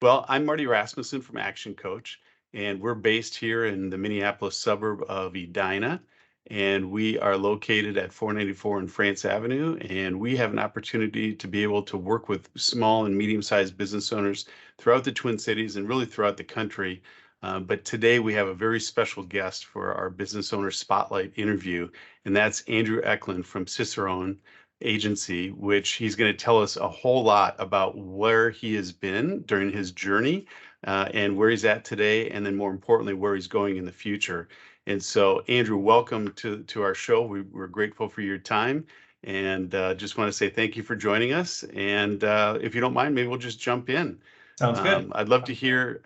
Well, I'm Marty Rasmussen from Action Coach, and we're based here in the Minneapolis suburb of Edina. And we are located at 494 and France Avenue. And we have an opportunity to be able to work with small and medium-sized business owners throughout the Twin Cities and really throughout the country. But today we have a very special guest for our Business Owner Spotlight interview, and that's Andrew Eklund from Cicerone Agency, which he's going to tell us a whole lot about where he has been during his journey and where he's at today, and then more importantly, where he's going in the future. And so, Andrew, welcome to our show. We're grateful for your time, and just want to say thank you for joining us. And if you don't mind, maybe we'll just jump in. Sounds good. I'd love to hear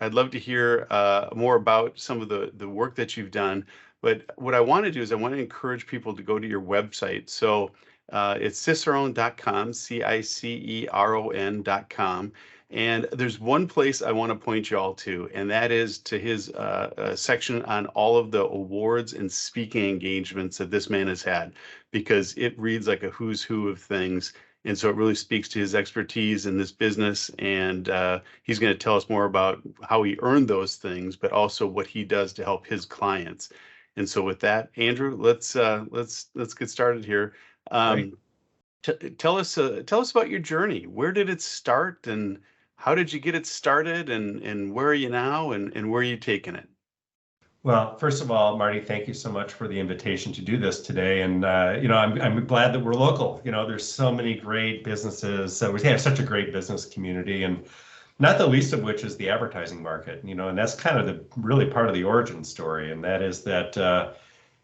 more about some of the work that you've done. But what I want to do is I want to encourage people to go to your website. So it's cicerone.com, Ciceron.com. And there's one place I want to point you all to, and that is to his section on all of the awards and speaking engagements that this man has had, because it reads like a who's who of things. And so it really speaks to his expertise in this business. And he's going to tell us more about how he earned those things, but also what he does to help his clients. And so with that, Andrew, let's get started here. Tell us about your journey. Where did it start, and how did you get it started, and where are you now, and where are you taking it? Well, first of all, Marty, thank you so much for the invitation to do this today. And I'm glad that we're local. There's so many great businesses. We have such a great business community, and not the least of which is the advertising market. And that's kind of the really part of the origin story. And that is that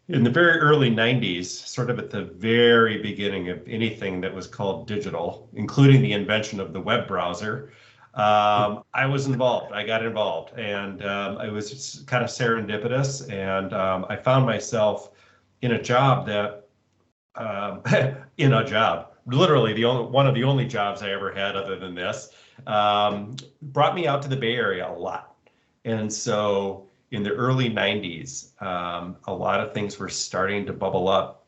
in the very early 90s, sort of at the very beginning of anything that was called digital, including the invention of the web browser, I was involved. I got involved, and it was just kind of serendipitous. And I found myself in a job that, literally one of the only jobs I ever had other than this, brought me out to the Bay Area a lot. And so in the early 90s, a lot of things were starting to bubble up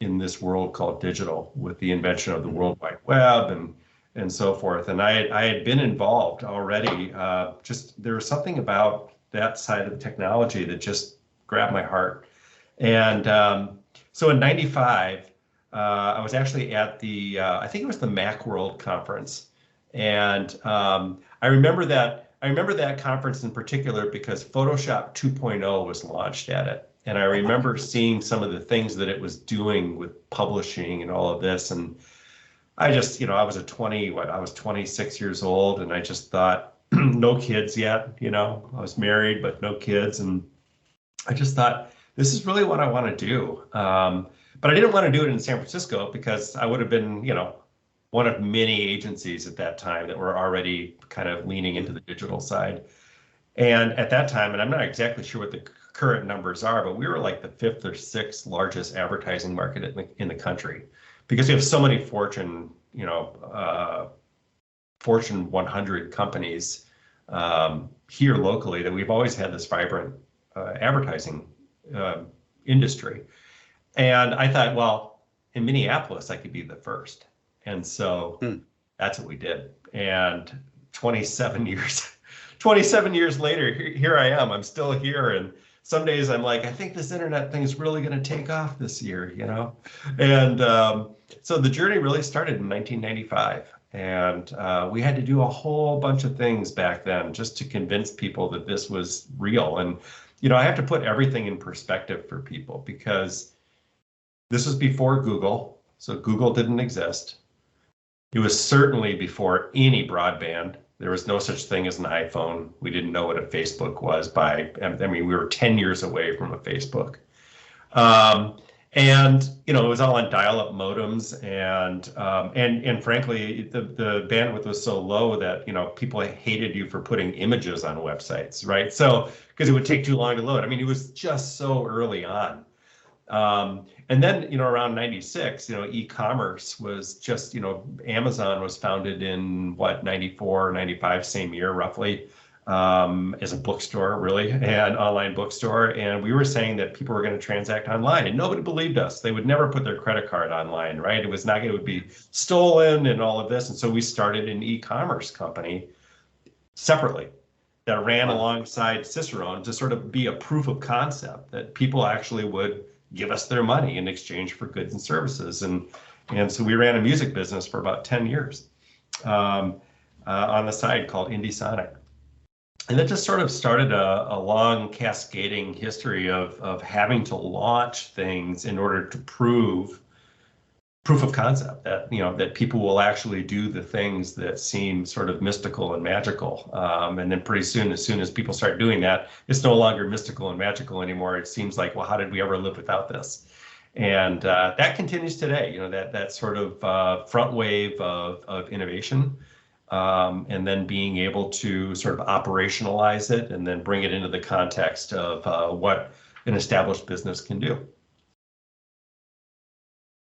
in this world called digital with the invention of the World Wide Web and so forth. And I had been involved already. There was something about that side of the technology that just grabbed my heart. And so in 95, I was actually at I think it was the Macworld conference. And I remember that conference in particular because Photoshop 2.0 was launched at it. And I remember seeing some of the things that it was doing with publishing and all of this. And I just, I was 26 years old, and I just thought, no kids yet, I was married, but no kids. And I just thought, this is really what I want to do. But I didn't want to do it in San Francisco because I would have been, one of many agencies at that time that were already kind of leaning into the digital side. And at that time, and I'm not exactly sure what the current numbers are, but we were like the 5th or 6th largest advertising market in the country, because we have so many Fortune 100 companies here locally that we've always had this vibrant advertising industry. And I thought, well, in Minneapolis, I could be the first. And so that's what we did. And 27 years later, here I am. I'm still here. And some days I'm like, I think this internet thing is really going to take off this year, And so the journey really started in 1995. And we had to do a whole bunch of things back then just to convince people that this was real. And, I have to put everything in perspective for people, because this was before Google. So Google didn't exist. It was certainly before any broadband. There was no such thing as an iPhone. We didn't know what a Facebook was we were 10 years away from a Facebook. And, it was all on dial-up modems, and frankly, the bandwidth was so low that, people hated you for putting images on websites, right? So, because it would take too long to load. It was just so early on. And then, around 96, e-commerce was just, Amazon was founded in 94, 95, same year, roughly, as a bookstore, really, and online bookstore. And we were saying that people were going to transact online, and nobody believed us. They would never put their credit card online, right? It would be stolen and all of this. And so we started an e-commerce company separately that ran Wow. alongside Cicerone to sort of be a proof of concept that people actually would give us their money in exchange for goods and services. And so we ran a music business for about 10 years on the side called Indie Sonic. And it just sort of started a long cascading history of having to launch things in order to prove proof of concept that that people will actually do the things that seem sort of mystical and magical. And then pretty soon, as soon as people start doing that, it's no longer mystical and magical anymore. It seems like, well, how did we ever live without this? And that continues today. That sort of front wave of innovation, and then being able to sort of operationalize it and then bring it into the context of what an established business can do.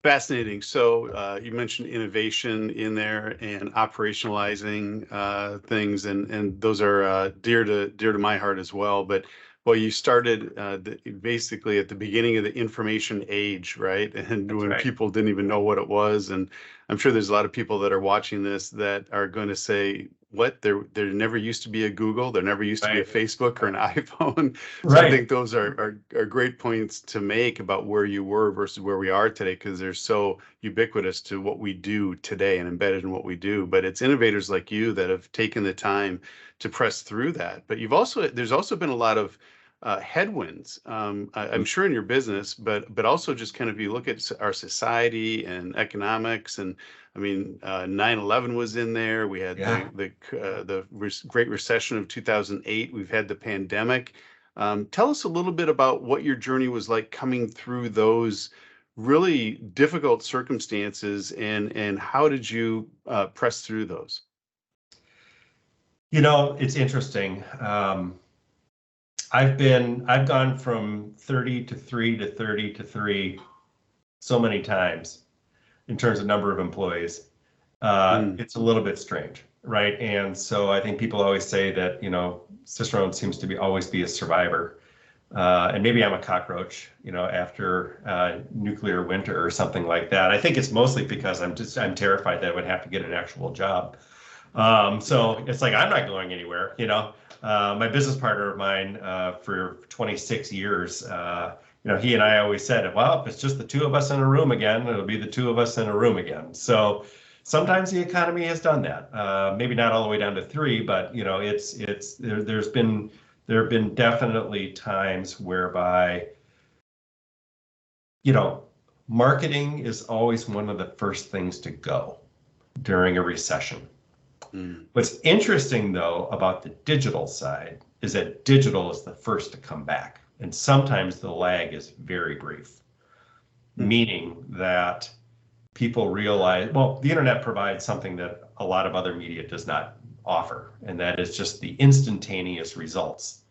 Fascinating. So you mentioned innovation in there and operationalizing things, and those are dear to my heart as well. But well, you started basically at the beginning of the information age, right? And That's when right. people didn't even know what it was, and I'm sure there's a lot of people that are watching this that are going to say, "What? There never used to be a Google. There never used to be a Right. Facebook or an iPhone." So I Right. think those are great points to make about where you were versus where we are today, because they're so ubiquitous to what we do today and embedded in what we do. But it's innovators like you that have taken the time to press through that. But there's also been a lot of headwinds, I'm sure in your business, but also just kind of you look at our society and economics, and I mean, 9/11 was in there. We had Yeah. the Great Recession of 2008. We've had the pandemic. Tell us a little bit about what your journey was like coming through those really difficult circumstances, and how did you press through those? It's interesting. I've gone from 30 to 3 to 30 to 3 so many times in terms of number of employees. Mm, It's a little bit strange, right? And so I think people always say that, Cicerone seems to always be a survivor. And maybe I'm a cockroach, after nuclear winter or something like that. I think it's mostly because I'm terrified that I would have to get an actual job. So it's like, I'm not going anywhere. My business partner of mine for 26 years, he and I always said, well, if it's just the two of us in a room again, it'll be the two of us in a room again. So sometimes the economy has done that. Maybe not all the way down to 3, but there have been definitely times whereby, marketing is always one of the first things to go during a recession. mm, What's interesting, though, about the digital side is that digital is the first to come back. And sometimes the lag is very brief, mm, meaning that people realize, well, the internet provides something that a lot of other media does not offer, and that is just the instantaneous results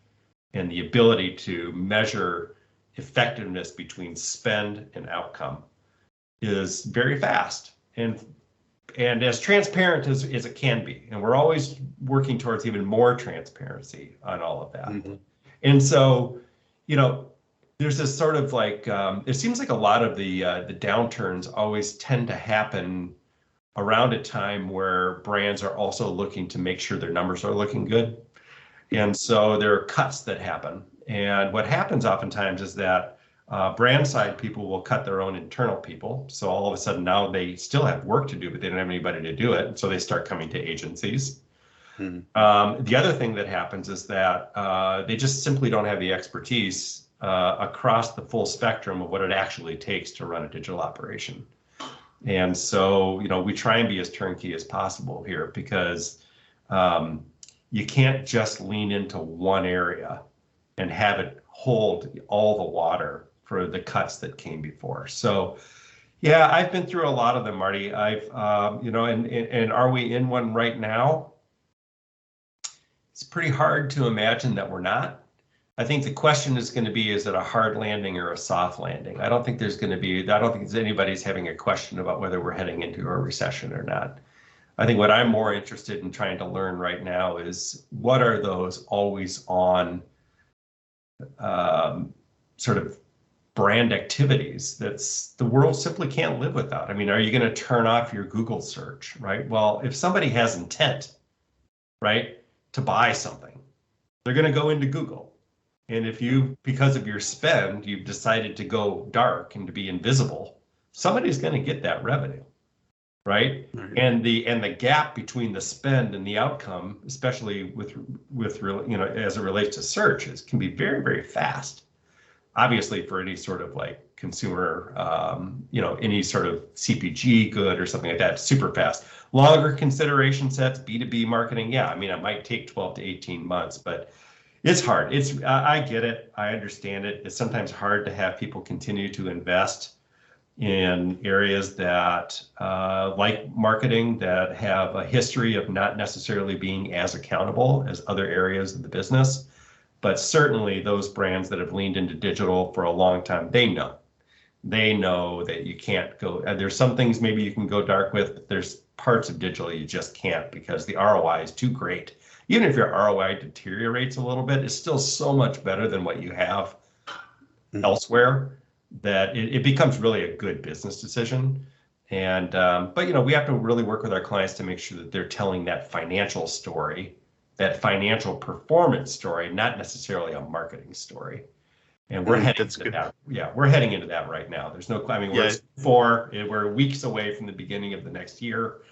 and the ability to measure effectiveness between spend and outcome is very fast and as transparent as it can be. And we're always working towards even more transparency on all of that. mhm. And so, there's this sort of like, it seems like a lot of the downturns always tend to happen around a time where brands are also looking to make sure their numbers are looking good. And so there are cuts that happen. And what happens oftentimes is that brand side people will cut their own internal people. So all of a sudden now they still have work to do, but they don't have anybody to do it. So they start coming to agencies. Mhm. The other thing that happens is that they just simply don't have the expertise across the full spectrum of what it actually takes to run a digital operation. And so, we try and be as turnkey as possible here because you can't just lean into one area and have it hold all the water for the cuts that came before. So, yeah, I've been through a lot of them, Marty. And are we in one right now? It's pretty hard to imagine that we're not. I think the question is going to be, is it a hard landing or a soft landing? I don't think anybody's having a question about whether we're heading into a recession or not. I think what I'm more interested in trying to learn right now is what are those always on sort of brand activities that's the world simply can't live without. I mean, are you going to turn off your Google search, right? Well, if somebody has intent, right, to buy something, they're going to go into Google. And if you, because of your spend, you've decided to go dark and to be invisible, somebody's going to get that revenue, right? Right. And the gap between the spend and the outcome, especially with as it relates to search, can be very, very fast. Obviously, for any sort of like consumer, any sort of CPG good or something like that, super fast. Longer consideration sets, B2B marketing, yeah, I mean, it might take 12 to 18 months, but it's hard. I get it. I understand it. It's sometimes hard to have people continue to invest in areas that, like marketing, that have a history of not necessarily being as accountable as other areas of the business. But certainly those brands that have leaned into digital for a long time, they know that you can't go. There's some things maybe you can go dark with, but there's parts of digital you just can't because the ROI is too great. Even if your ROI deteriorates a little bit, it's still so much better than what you have elsewhere that it becomes really a good business decision. And but we have to really work with our clients to make sure that they're telling that financial story, that financial performance story, not necessarily a marketing story. And we're heading That's into good. that. Yeah, we're heading into that right now. There's no, I mean, Yeah. we're weeks away from the beginning of the next year.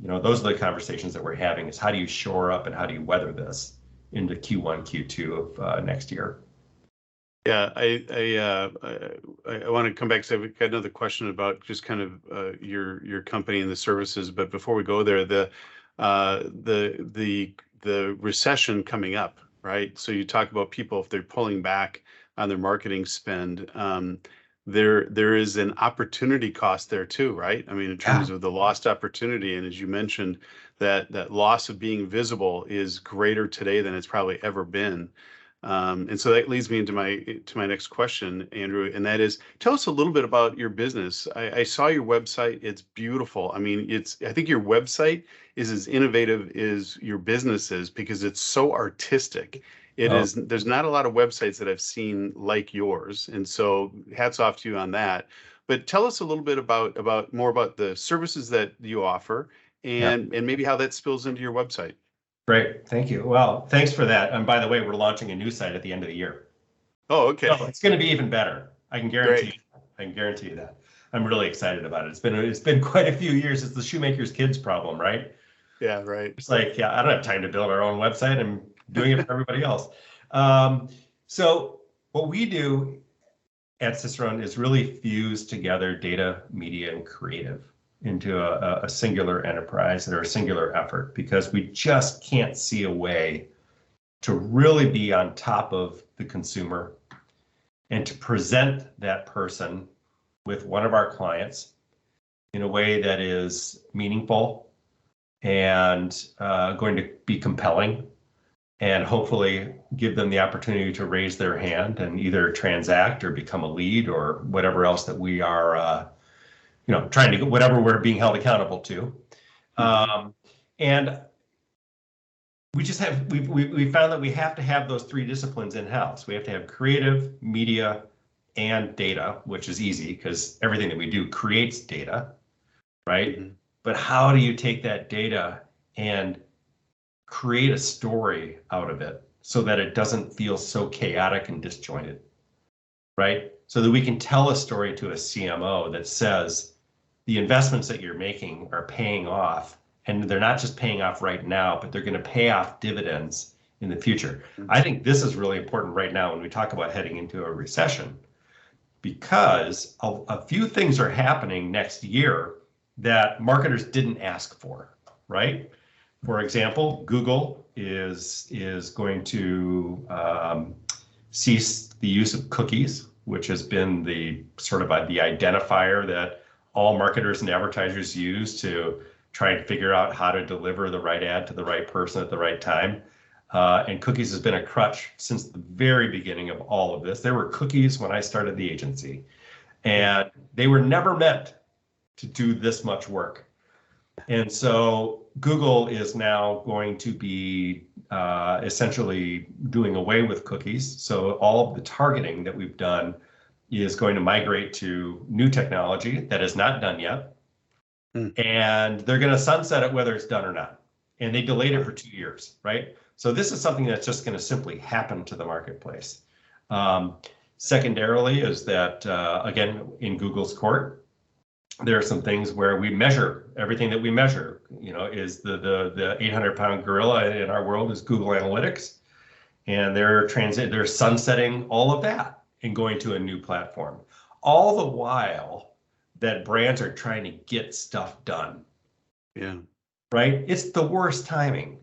Those are the conversations that we're having, is how do you shore up and how do you weather this into Q1, Q2 of next year? Yeah, I want to come back because I've got another question about just kind of your company and the services. But before we go there, the recession coming up, right? So you talk about people if they're pulling back on their marketing spend. There is an opportunity cost there too, right? I mean, in Yeah. terms of the lost opportunity, and as you mentioned, that loss of being visible is greater today than it's probably ever been. And so that leads me into my next question, Andrew, and that is, tell us a little bit about your business. I saw your website; it's beautiful. I mean, I think your website is as innovative as your business is because it's so artistic. It Oh, is. There's not a lot of websites that I've seen like yours, and so hats off to you on that. But tell us a little bit about more about the services that you offer, yeah. and maybe how that spills into your website. Great. Thank you. Well, thanks for that. And by the way, we're launching a new site at the end of the year. Oh, okay, So it's going to be even better. I can guarantee great. you. I can guarantee you that. I'm really excited about it. It's been quite a few years. It's the shoemaker's kids problem, right? Yeah, right. It's like, yeah, I don't have time to build our own website. I'm doing it for everybody else. Um, so what we do at Cicerone is really fuse together data, media, and creative into a singular enterprise or a singular effort, because we just can't see a way to really be on top of the consumer and to present that person with one of our clients in a way that is meaningful and going to be compelling, and hopefully give them the opportunity to raise their hand and either transact or become a lead or whatever else that we are, trying to get, whatever we're being held accountable to. Mhm. And we found that we have to have those three disciplines in house. We have to have creative, media, and data, which is easy because everything that we do creates data, right? Mhm. But how do you take that data and create a story out of it so that it doesn't feel so chaotic and disjointed, right? So that we can tell a story to a CMO that says the investments that you're making are paying off, and they're not just paying off right now, but they're going to pay off dividends in the future. Mhm. I think this is really important right now when we talk about heading into a recession, because a few things are happening next year that marketers didn't ask for, right? For example, Google is going to cease the use of cookies, which has been the sort of the identifier that all marketers and advertisers use to try and figure out how to deliver the right ad to the right person at the right time. And cookies has been a crutch since the very beginning of all of this. There were cookies when I started the agency, Yeah. and they were never meant to do this much work. And so Google is now going to be essentially doing away with cookies. So all of the targeting that we've done is going to migrate to new technology that is not done yet. Mm. And they're going to sunset it whether it's done or not. And they delayed it for 2 years, right? So this is something that's just going to simply happen to the marketplace. Secondarily is that, again, in Google's court, there are some things where we measure everything that we measure, is the 800-pound gorilla in our world is Google Analytics. And they're sunsetting all of that and going to a new platform. All the while that brands are trying to get stuff done. Yeah. Right? It's the worst timing.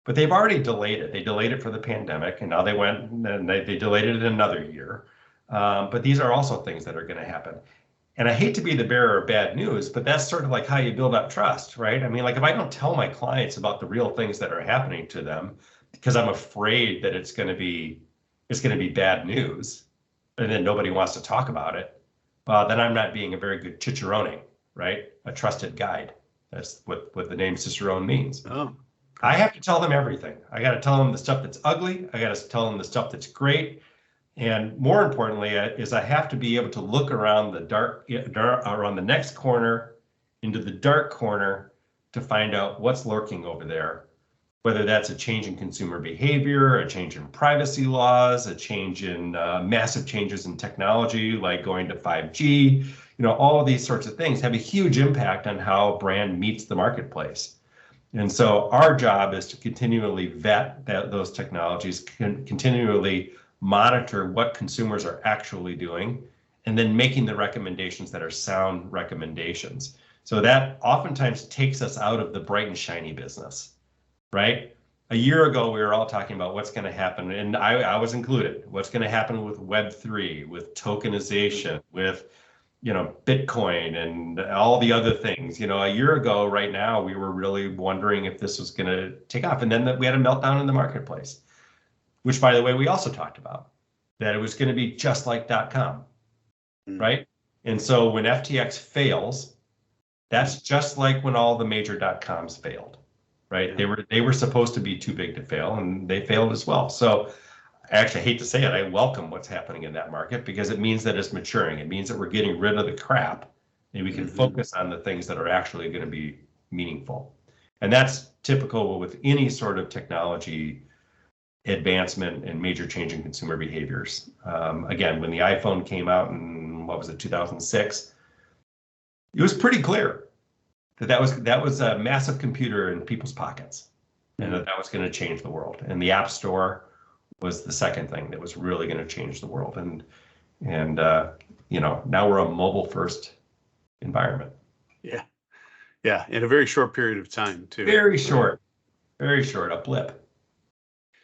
But they've already delayed it. They delayed it for the pandemic, and now they went and they delayed it another year. But these are also things that are going to happen. And I hate to be the bearer of bad news, but that's sort of like how you build up trust, right? I mean, like if I don't tell my clients about the real things that are happening to them, because I'm afraid that it's going to be bad news, and then nobody wants to talk about it, then I'm not being a very good cicerone, right? A trusted guide. That's what the name Cicerone means. Oh. I have to tell them everything. I got to tell them the stuff that's ugly. I got to tell them the stuff that's great. And more importantly, is I have to be able to look around around the next corner, into the dark corner, to find out what's lurking over there. Whether that's a change in consumer behavior, a change in privacy laws, a change in massive changes in technology, like going to 5G, all of these sorts of things have a huge impact on how a brand meets the marketplace. And so our job is to continually vet those technologies, continually monitor what consumers are actually doing, and then making the recommendations that are sound recommendations. So that oftentimes takes us out of the bright and shiny business, right? A year ago, we were all talking about what's going to happen, and I was included, what's going to happen with Web3, with tokenization, with Bitcoin and all the other things. A year ago, right now, we were really wondering if this was going to take off. And then we had a meltdown in the marketplace, which, by the way, we also talked about, that it was going to be just like .com, right? And so when FTX fails, that's just like when all the major .coms failed, right? Yeah. They were supposed to be too big to fail, and they failed as well. So I actually hate to say it, I welcome what's happening in that market, because it means that it's maturing. It means that we're getting rid of the crap and we can focus on the things that are actually going to be meaningful. And that's typical with any sort of technology advancement and major change in consumer behaviors. Again, when the iPhone came out in, 2006, it was pretty clear that was a massive computer in people's pockets, and that was going to change the world. And the App Store was the second thing that was really going to change the world. And now we're a mobile first environment. Yeah, in a very short period of time too. Very short, a blip.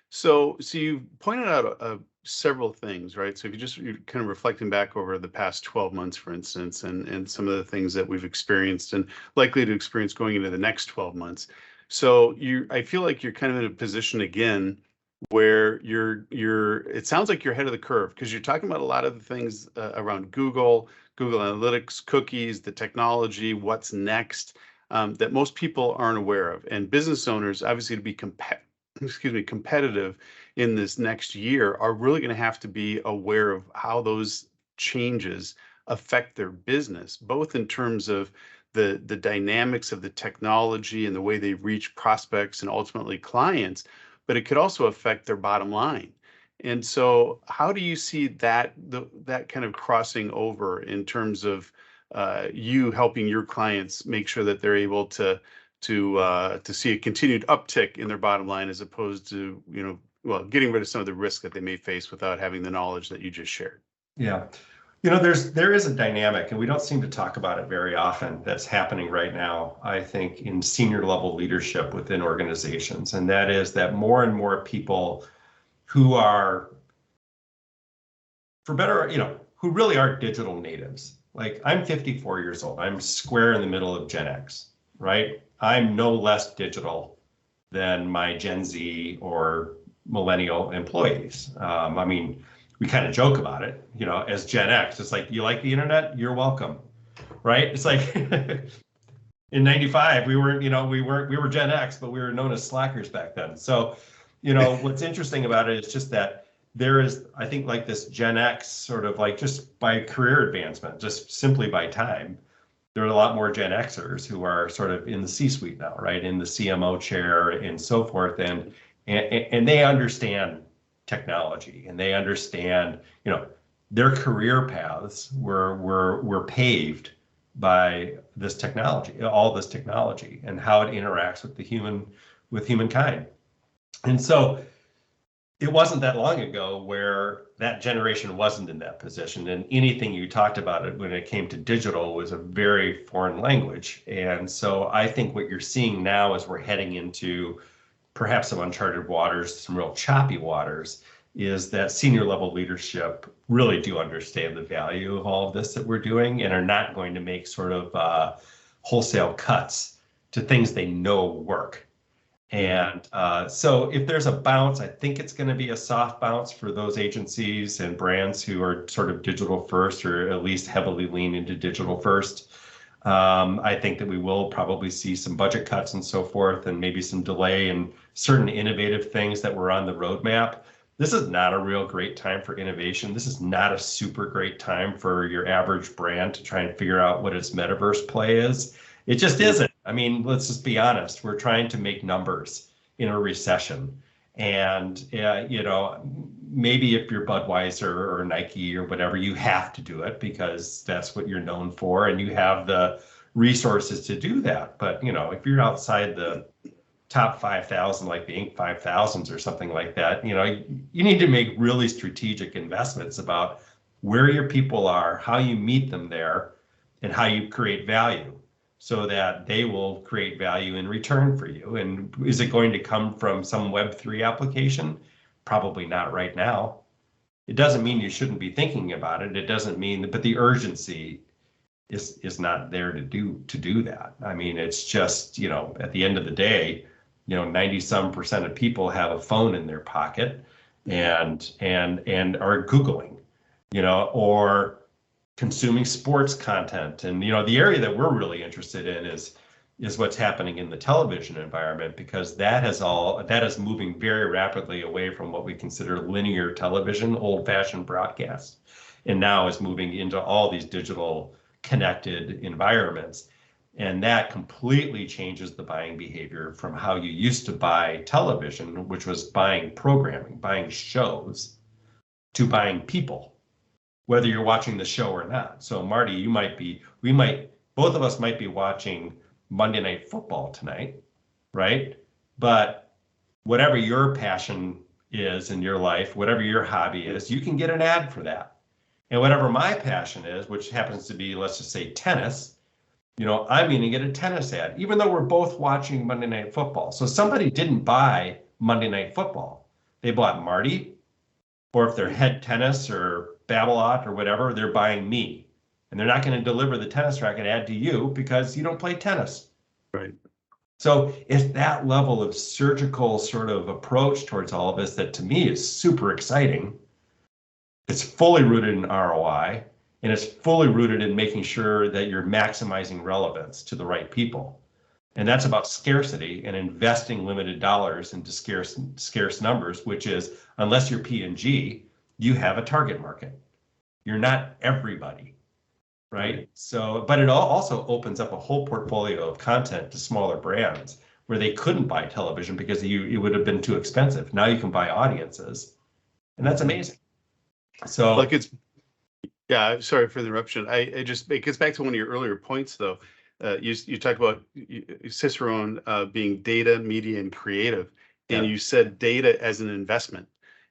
So you pointed out several things, right? So if you're kind of reflecting back over the past 12 months, for instance, and some of the things that we've experienced and likely to experience going into the next 12 months. So I feel like you're kind of in a position again where it sounds like you're ahead of the curve, because you're talking about a lot of the things around Google Analytics, cookies, the technology, what's next, that most people aren't aware of. And business owners, obviously, to be competitive in this next year, are really going to have to be aware of how those changes affect their business, both in terms of the dynamics of the technology and the way they reach prospects and ultimately clients, but it could also affect their bottom line. And so how do you see that kind of crossing over in terms of you helping your clients make sure that they're able to see a continued uptick in their bottom line, as opposed to, getting rid of some of the risk that they may face without having the knowledge that you just shared? Yeah. There is a dynamic, and we don't seem to talk about it very often, that's happening right now, I think, in senior level leadership within organizations. And that is that more and more people who are, for better, who really are digital natives. Like, I'm 54 years old. I'm square in the middle of Gen X, right? I'm no less digital than my Gen Z or millennial employees. We kind of joke about it, as Gen X. It's like, you like the internet? You're welcome, right? It's like in '95, we were Gen X, but we were known as slackers back then. So, what's interesting about it is just that there is, I think, like this Gen X sort of like, just by career advancement, just simply by time, there are a lot more Gen Xers who are sort of in the C-suite now, right? In the CMO chair and so forth. And and they understand technology, and they understand, their career paths were paved by this technology, all this technology, and how it interacts with humankind. And so it wasn't that long ago where that generation wasn't in that position, and anything you talked about it when it came to digital was a very foreign language. And so I think what you're seeing now is we're heading into perhaps some uncharted waters, some real choppy waters, is that senior level leadership really do understand the value of all of this that we're doing and are not going to make sort of wholesale cuts to things they know work. And so if there's a bounce, I think it's going to be a soft bounce for those agencies and brands who are sort of digital first, or at least heavily lean into digital first. I think that we will probably see some budget cuts and so forth, and maybe some delay in certain innovative things that were on the roadmap. This is not a real great time for innovation. This is not a super great time for your average brand to try and figure out what its metaverse play is. It just isn't. I mean, let's just be honest. We're trying to make numbers in a recession. And, maybe if you're Budweiser or Nike or whatever, you have to do it because that's what you're known for and you have the resources to do that. But, if you're outside the top 5,000, like the Inc. 5000s or something like that, you need to make really strategic investments about where your people are, how you meet them there, and how you create value, so that they will create value in return for you. And is it going to come from some Web3 application? Probably not right now. It doesn't mean you shouldn't be thinking about it. It doesn't mean that, but the urgency is not there to do that. I mean, it's just, at the end of the day, 90% of people have a phone in their pocket and are Googling, or consuming sports content. And the area that we're really interested in is what's happening in the television environment, because that is moving very rapidly away from what we consider linear television, old-fashioned broadcast, and now is moving into all these digital connected environments. And that completely changes the buying behavior from how you used to buy television, which was buying programming, buying shows, to buying people, whether you're watching the show or not. So Marty, both of us might be watching Monday Night Football tonight, right? But whatever your passion is in your life, whatever your hobby is, you can get an ad for that. And whatever my passion is, which happens to be, let's just say, tennis, I'm going to get a tennis ad, even though we're both watching Monday Night Football. So somebody didn't buy Monday Night Football. They bought Marty, or if they're Head Tennis or Babolat or whatever, they're buying me. And they're not going to deliver the tennis racket ad to you because you don't play tennis. Right. So it's that level of surgical sort of approach towards all of this that to me is super exciting. It's fully rooted in ROI, and it's fully rooted in making sure that you're maximizing relevance to the right people. And that's about scarcity and investing limited dollars into scarce numbers, which is, unless you're P&G, you have a target market. You're not everybody, right? So, but it also opens up a whole portfolio of content to smaller brands where they couldn't buy television because it would have been too expensive. Now you can buy audiences, and that's amazing. So, Like yeah, sorry for the interruption. It gets back to one of your earlier points, though. You talked about Cicerone being data, media, and creative, and you said data as an investment,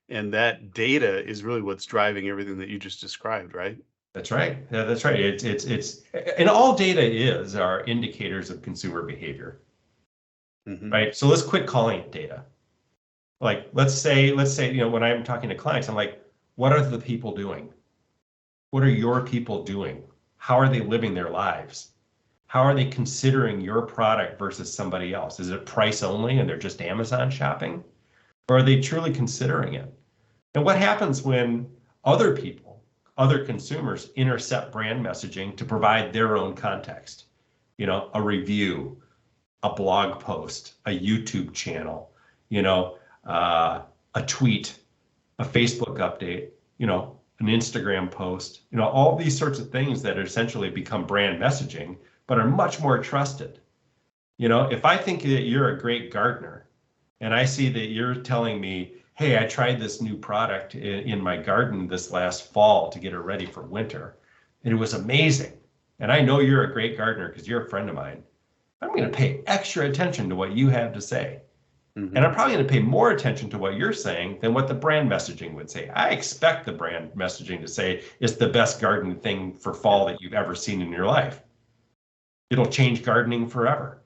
and that data is really what's driving everything that you just described, right? That's right. Yeah, that's right. It's and all data are indicators of consumer behavior, right? So let's quit calling it data. Like let's say when I'm talking to clients, I'm like, what are the people doing? What are your people doing? How are they living their lives? How are they considering your product versus somebody else? Is it price only and they're just Amazon shopping? Or are they truly considering it? And what happens when other people, other consumers intercept brand messaging to provide their own context? A review, a blog post, a YouTube channel, a tweet, a Facebook update, an Instagram post, all these sorts of things that essentially become brand messaging, but are much more trusted. If I think that you're a great gardener and I see that you're telling me, hey, I tried this new product in my garden this last fall to get it ready for winter, and it was amazing. And I know you're a great gardener because you're a friend of mine. I'm going to pay extra attention to what you have to say. And I'm probably going to pay more attention to what you're saying than what the brand messaging would say. I expect the brand messaging to say it's the best garden thing for fall that you've ever seen in your life. It'll change gardening forever.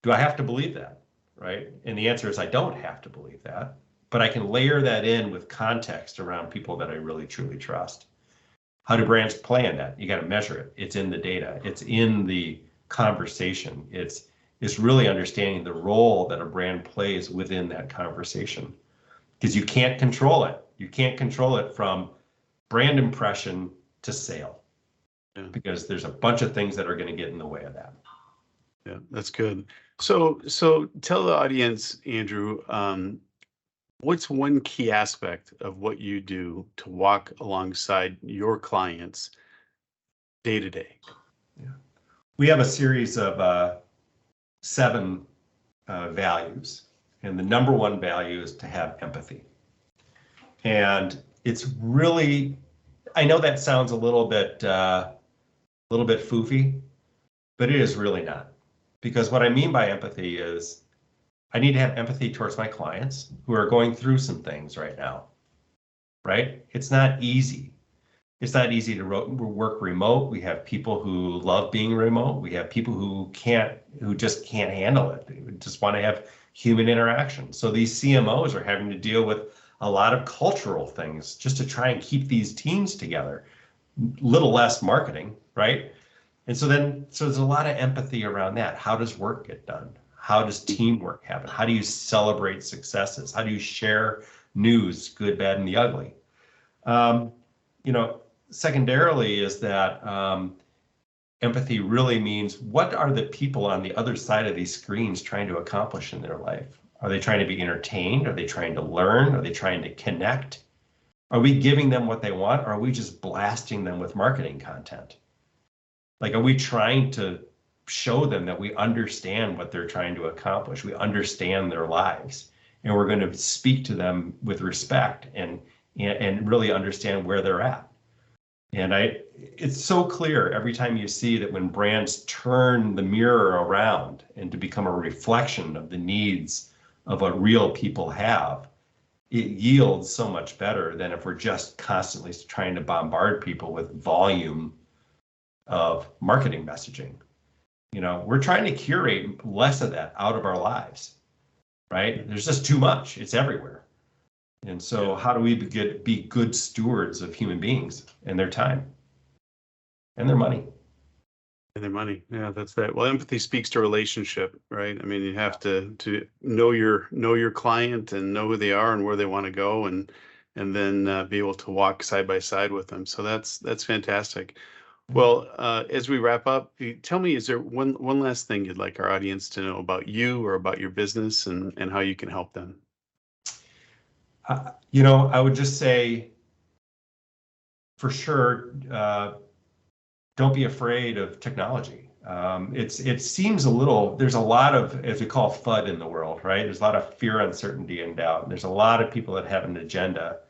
Do I have to believe that? Right? And the answer is I don't have to believe that, but I can layer that in with context around people that I really truly trust. How do brands play in that? You got to measure it. It's in the data. It's in the conversation. It's really understanding the role that a brand plays within that conversation, because you can't control it. You can't control it from brand impression to sale, because there's a bunch of things that are going to get in the way of that. Yeah, that's good. So tell the audience, Andrew, what's one key aspect of what you do to walk alongside your clients day to day? Yeah. We have a series of 7 values, and the number one value is to have empathy. And it's really, I know that sounds a little bit foofy, but it is really not. Because what I mean by empathy is I need to have empathy towards my clients who are going through some things right now, right? It's not easy. It's not easy to work remote. We have people who love being remote. We have people who just can't handle it. They just want to have human interaction. So these CMOs are having to deal with a lot of cultural things just to try and keep these teams together. Little less marketing, right? And so there's a lot of empathy around that. How does work get done? How does teamwork happen? How do you celebrate successes? How do you share news, good, bad, and the ugly? Secondarily is that empathy really means what are the people on the other side of these screens trying to accomplish in their life? Are they trying to be entertained? Are they trying to learn? Are they trying to connect? Are we giving them what they want? Or are we just blasting them with marketing content? Like, are we trying to show them that we understand what they're trying to accomplish? We understand their lives, and we're going to speak to them with respect and really understand where they're at. And it's so clear every time you see that when brands turn the mirror around and to become a reflection of the needs of what real people have, it yields so much better than if we're just constantly trying to bombard people with volume of marketing messaging. We're trying to curate less of that out of our lives, right? There's just too much. It's everywhere. And so how do we be good stewards of human beings and their time and their money? And their money. Yeah, that's that. Well, empathy speaks to relationship, right? I mean, you have to know your client and know who they are and where they want to go, and then be able to walk side by side with them. So that's fantastic. Well, as we wrap up, tell me, is there one last thing you'd like our audience to know about you or about your business and how you can help them? I would just say, for sure, don't be afraid of technology. It seems there's a lot of, as we call FUD in the world, right? There's a lot of fear, uncertainty, and doubt. And there's a lot of people that have an agenda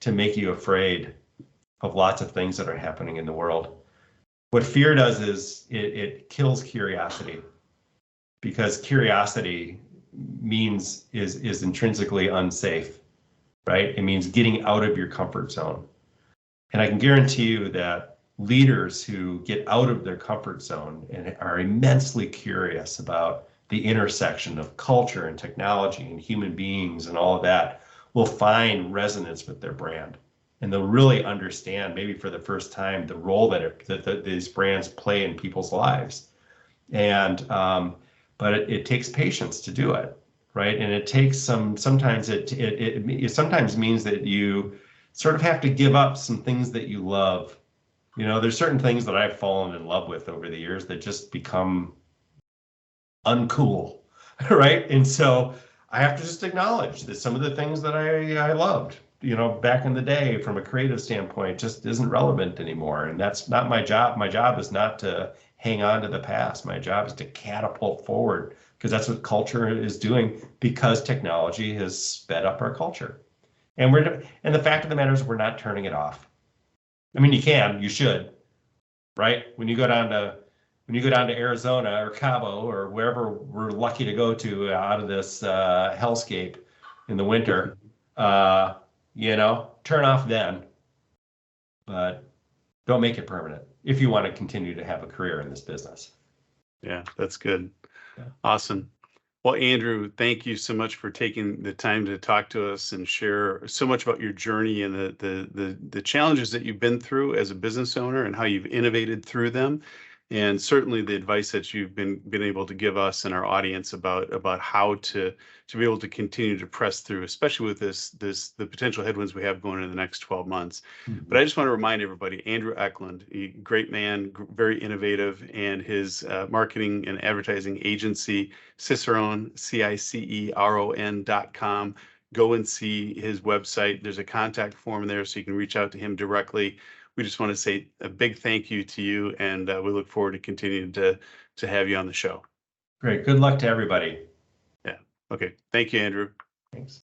to make you afraid of lots of things that are happening in the world. What fear does is it kills curiosity, because curiosity is intrinsically unsafe, right? It means getting out of your comfort zone. And I can guarantee you that leaders who get out of their comfort zone and are immensely curious about the intersection of culture and technology and human beings and all of that will find resonance with their brand. And they'll really understand, maybe for the first time, the role that these brands play in people's lives. And but it takes patience to do it, right? And it takes sometimes it sometimes means that you sort of have to give up some things that you love. There's certain things that I've fallen in love with over the years that just become uncool, right? And so I have to just acknowledge that some of the things that I loved, back in the day from a creative standpoint, just isn't relevant anymore. And that's not my job. My job is not to hang on to the past. My job is to catapult forward, because that's what culture is doing, because technology has sped up our culture. And the fact of the matter is we're not turning it off. I mean, you should, right? When you go down to Arizona or Cabo or wherever we're lucky to go to out of this hellscape in the winter, turn off then, but don't make it permanent if you want to continue to have a career in this business. Yeah, that's good. Yeah. Awesome. Well, Andrew, thank you so much for taking the time to talk to us and share so much about your journey and the challenges that you've been through as a business owner and how you've innovated through them. And certainly the advice that you've been able to give us and our audience about how to be able to continue to press through, especially with the potential headwinds we have going in the next 12 months. But I just want to remind everybody, Andrew Eklund, a great man, very innovative, and his marketing and advertising agency, Cicerone, CICERON.com. Go and see his website. There's a contact form there so you can reach out to him directly. We just want to say a big thank you to you, and we look forward to continuing to have you on the show. Great. Good luck to everybody. Yeah. Okay. Thank you, Andrew. Thanks.